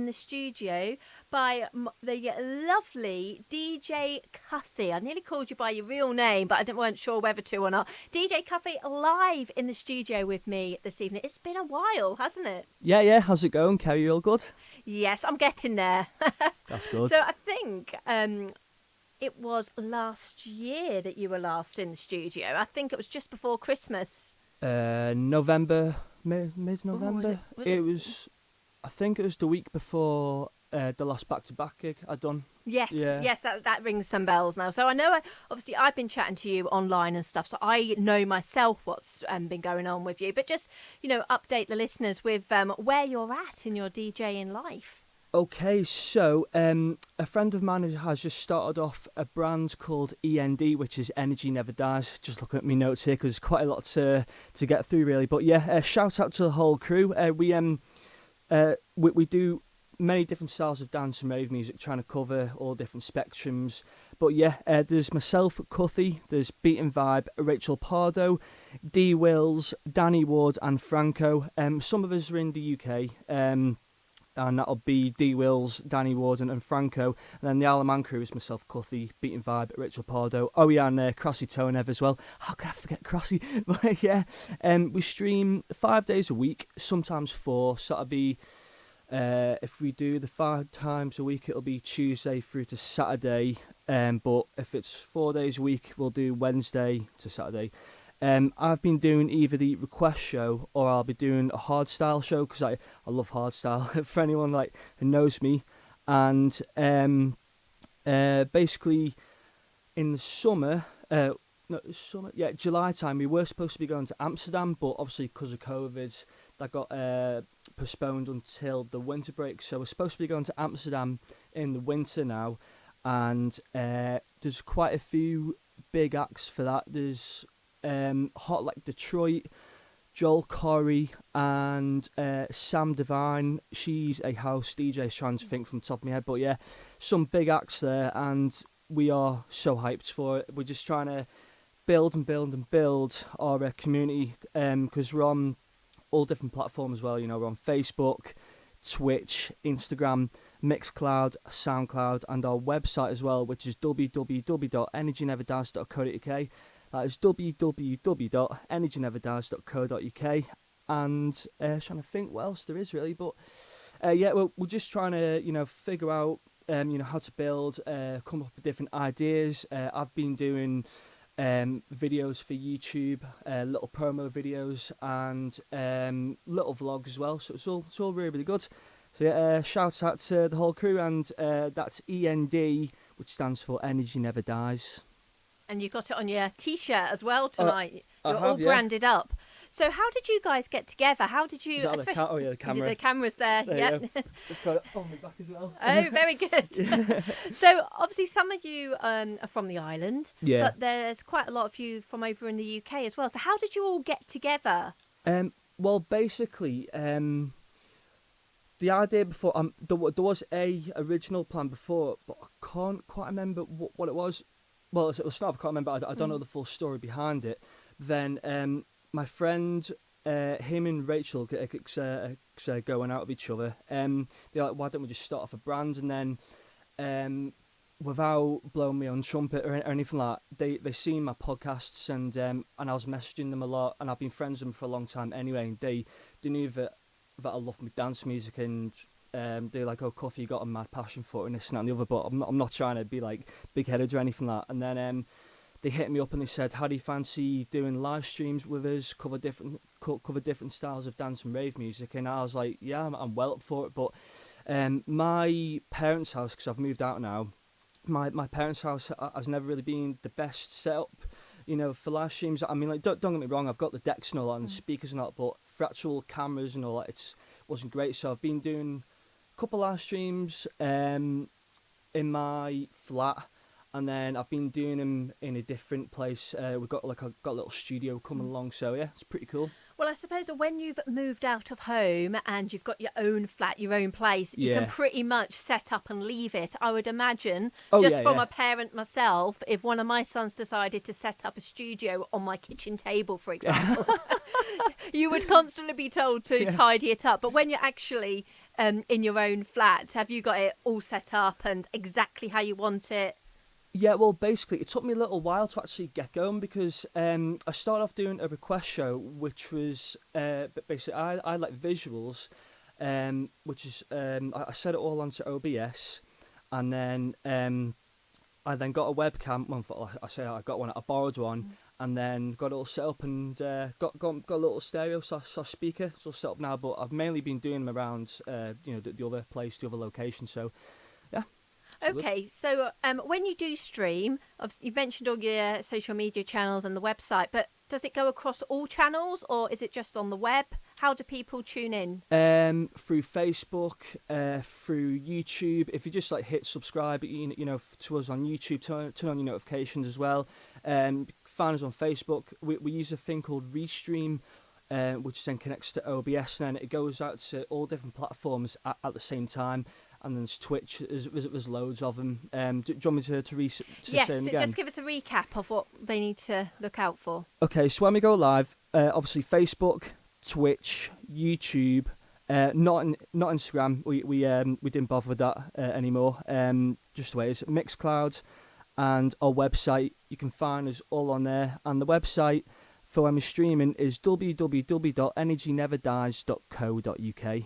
in the studio by the lovely DJ Cuthy. I nearly called you by your real name, but I weren't sure whether to or not. DJ Cuthy live in the studio with me this evening. It's been a while, hasn't it? Yeah. How's it going, Kerry? You all good? Yes, I'm getting there. That's good. So I think it was last year that you were last in the studio. I think it was just before Christmas. November, mid-November. Was it? I think it was the week before the last back-to-back gig I'd done. Yes, that rings some bells now. So I know, obviously, I've been chatting to you online and stuff, so I know myself what's been going on with you. But just, update the listeners with where you're at in your DJing life. Okay, so a friend of mine has just started off a brand called E.N.D, which is Energy Never Dies. Just looking at my notes here because there's quite a lot to get through, really. But yeah, shout out to the whole crew. We do many different styles of dance and rave music, trying to cover all different spectrums. But yeah, there's myself, Cuthy, there's Beat and Vibe, Rachel Pardo, D Wills, Danny Ward and Franco. Some of us are in the UK, and that'll be D Wills, Danny Ward and Franco. And then the Isle of Man crew is myself, Cuthy, Beat and Vibe, Rachel Pardo. Oh yeah, and Crossy Tonev as well. How could I forget Crossy? But yeah, we stream 5 days a week, sometimes 4. So that'll be, if we do the 5 times a week, it'll be Tuesday through to Saturday. But if it's 4 days a week, we'll do Wednesday to Saturday. I've been doing either the request show or I'll be doing a hardstyle show because I love hardstyle for anyone who knows me. And basically in the summer, July time, we were supposed to be going to Amsterdam, but obviously because of COVID, that got postponed until the winter break. So we're supposed to be going to Amsterdam in the winter now, and there's quite a few big acts for that. There's Hot Like Detroit, Joel Corey and Sam Devine. She's a house DJ, trying to think from the top of my head, but yeah, some big acts there, and we are so hyped for it. We're just trying to build our community, because we're on all different platforms as well. We're on Facebook, Twitch, Instagram, Mixcloud, Soundcloud, and our website as well, which is www.energyneverdies.co.uk. That is www.energyneverdies.co.uk. And trying to think what else there is really, but we're just trying to figure out how to build, come up with different ideas. I've been doing videos for YouTube, little promo videos, and little vlogs as well. So it's all really, really good. So yeah, shout out to the whole crew, and that's E.N.D, which stands for Energy Never Dies. And you got it on your T-shirt as well tonight. You're all branded up. So how did you guys get together? How did you... the camera. The camera's there. Yeah. It's got it on my back as well. Oh, very good. So obviously some of you are from the island. Yeah. But there's quite a lot of you from over in the UK as well. So how did you all get together? Well, basically, the idea before... there was a original plan before, but I can't quite remember what it was. Well, it's not, I can't remember. I don't know the full story behind it. Then my friend, him and Rachel, going out with each other. They're like, why don't we just start off a brand? And then, without blowing me on trumpet or anything like that, they seen my podcasts, and I was messaging them a lot, and I've been friends with them for a long time anyway. And they knew that I love my dance music, and they're like, oh, Cuthy, you got a mad passion for it and this and that and the other, but I'm not trying to be like big-headed or anything like that. And then they hit me up and they said, how do you fancy doing live streams with us, cover different styles of dance and rave music? And I was like, yeah, I'm well up for it. But my parents' house, because I've moved out now, my parents' house has never really been the best setup, for live streams. I mean, like, don't get me wrong, I've got the decks and all that and speakers and all that, but for actual cameras and all that, it wasn't great. So I've been doing couple live streams in my flat, and then I've been doing them in a different place. We've got a little studio coming along, so yeah, it's pretty cool. Well, I suppose when you've moved out of home and you've got your own flat, your own place, you can pretty much set up and leave it. I would imagine, from a parent myself, if one of my sons decided to set up a studio on my kitchen table, for example, you would constantly be told to tidy it up. But when you're actually in your own flat? Have you got it all set up and exactly how you want it? Yeah, well, basically, it took me a little while to actually get going because I started off doing a request show, which was basically I like visuals, which is I set it all onto OBS, and then I then got a webcam. Well, I got one. I borrowed one, and then got it all set up and got a little stereo speaker. It's all set up now, but I've mainly been doing them around the other place, the other location. So yeah. Okay, so when you do stream, you've mentioned all your social media channels and the website, but does it go across all channels or is it just on the web? How do people tune in? Through Facebook, through YouTube. If you just like hit subscribe, to us on YouTube, turn on your notifications as well. Find us on Facebook. We use a thing called Restream, which then connects to OBS, and then it goes out to all different platforms at the same time. And then there's Twitch, there's loads of them. Do you want me to yes, say them again? Just give us a recap of what they need to look out for. Okay, so when we go live, obviously Facebook, Twitch, YouTube, not Instagram. We didn't bother with that anymore. Just the way it's Mixcloud, and our website. You can find us all on there. And the website for when we're streaming is www.energyneverdies.co.uk.